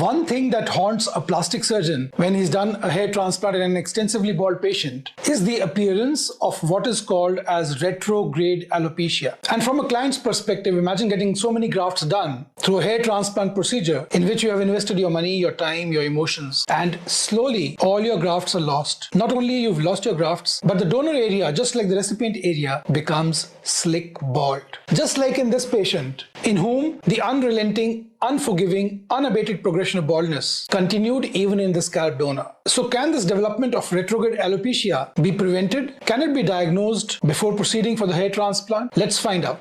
One thing that haunts a plastic surgeon when he's done a hair transplant in an extensively bald patient is the appearance of what is called as retrograde alopecia. And from a client's perspective, imagine getting so many grafts done through a hair transplant procedure in which you have invested your money, your time, your emotions, and slowly all your grafts are lost. Not only you've lost your grafts, but the donor area, just like the recipient area, becomes slick bald. Just like in this patient, in whom the unrelenting, unforgiving, unabated progression of baldness continued even in the scalp donor. So can this development of retrograde alopecia be prevented? Can it be diagnosed before proceeding for the hair transplant? Let's find out.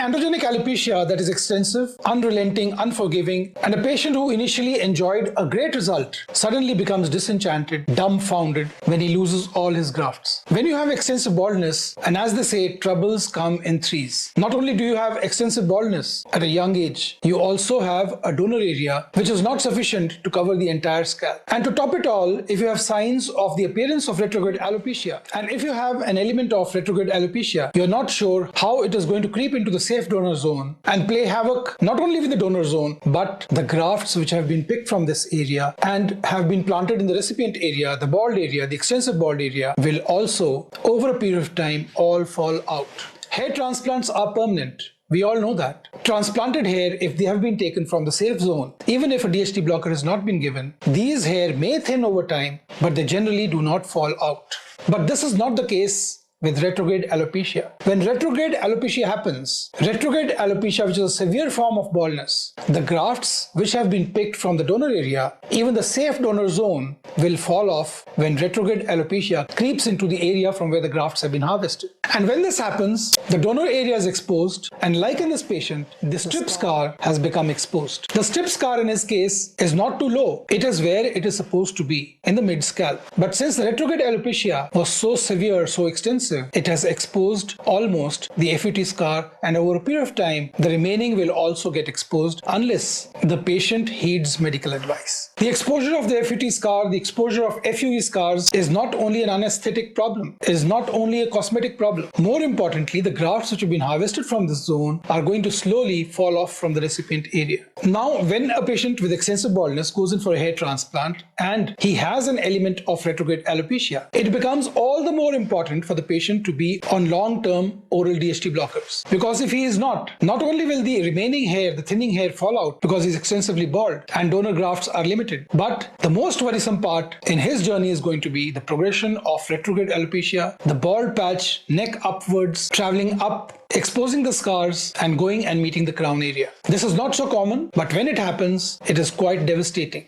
Androgenic alopecia that is extensive, unrelenting, unforgiving, and a patient who initially enjoyed a great result suddenly becomes disenchanted, dumbfounded when he loses all his grafts. When you have extensive baldness, and as they say, troubles come in threes. Not only do you have extensive baldness at a young age, you also have a donor area which is not sufficient to cover the entire scalp. And to top it all, if you have signs of the appearance of retrograde alopecia, and if you have an element of retrograde alopecia, you're not sure how it is going to creep into the safe donor zone and play havoc not only with the donor zone but the grafts which have been picked from this area and have been planted in the recipient area, the bald area, the extensive bald area, will also over a period of time all fall out. Hair transplants are permanent. We all know that. Transplanted hair, if they have been taken from the safe zone, even if a DHT blocker has not been given, these hair may thin over time, but they generally do not fall out. But this is not the case with retrograde alopecia. When retrograde alopecia happens, retrograde alopecia, which is a severe form of baldness, the grafts which have been picked from the donor area, even the safe donor zone, will fall off when retrograde alopecia creeps into the area from where the grafts have been harvested. And when this happens, the donor area is exposed, and like in this patient, the strip scar has become exposed. The strip scar in his case is not too low. It is where it is supposed to be, in the mid-scalp. But since the retrograde alopecia was so severe, so extensive, it has exposed almost the FUT scar, and over a period of time, the remaining will also get exposed unless the patient heeds medical advice. The exposure of the FUT scar, the exposure of FUE scars is not only an anesthetic problem, is not only a cosmetic problem. More importantly, the grafts which have been harvested from this zone are going to slowly fall off from the recipient area. Now, when a patient with extensive baldness goes in for a hair transplant and he has an element of retrograde alopecia, it becomes all the more important for the patient to be on long-term oral DHT blockers. Because if he is not only will the remaining hair, the thinning hair, fall out because he's extensively bald and donor grafts are limited, but the most worrisome part in his journey is going to be the progression of retrograde alopecia, the bald patch, neck upwards, traveling up, exposing the scars and going and meeting the crown area. This is not so common, but when it happens, it is quite devastating.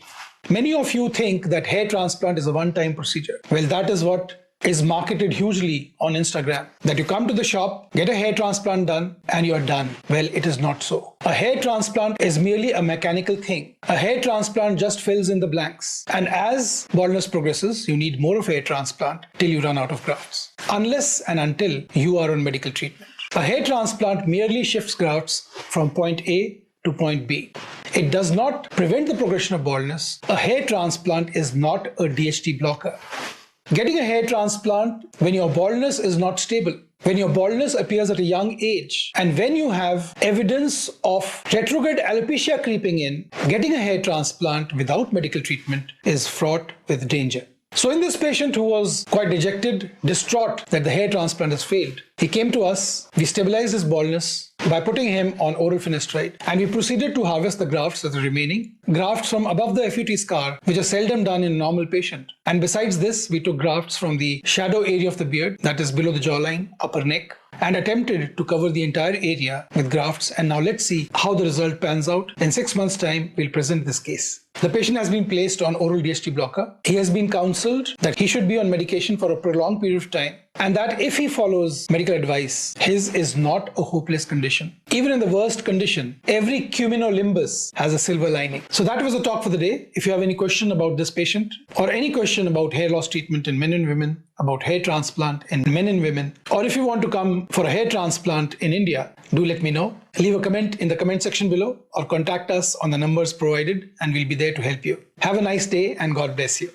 Many of you think that hair transplant is a one-time procedure. Well, that is what is marketed hugely on Instagram, that you come to the shop, get a hair transplant done, and you're done. Well, it is not so. A hair transplant is merely a mechanical thing. A hair transplant just fills in the blanks. And as baldness progresses, you need more of a hair transplant till you run out of grafts. Unless and until you are on medical treatment. A hair transplant merely shifts grafts from point A to point B. It does not prevent the progression of baldness. A hair transplant is not a DHT blocker. Getting a hair transplant when your baldness is not stable, when your baldness appears at a young age, and when you have evidence of retrograde alopecia creeping in, getting a hair transplant without medical treatment is fraught with danger. So in this patient who was quite dejected, distraught that the hair transplant has failed, he came to us, we stabilized his baldness by putting him on oral finasteride, and we proceeded to harvest the grafts that are remaining, grafts from above the FUT scar, which are seldom done in a normal patient. And besides this, we took grafts from the shadow area of the beard, that is below the jawline, upper neck, and attempted to cover the entire area with grafts. And now let's see how the result pans out. In 6 months' time, we'll present this case. The patient has been placed on oral DHT blocker. He has been counseled that he should be on medication for a prolonged period of time. and that if he follows medical advice, his is not a hopeless condition. Even in the worst condition, every cumulonimbus has a silver lining. So that was the talk for the day. If you have any question about this patient or any question about hair loss treatment in men and women, about hair transplant in men and women, or if you want to come for a hair transplant in India, do let me know. Leave a comment in the comment section below or contact us on the numbers provided and we'll be there to help you. Have a nice day and God bless you.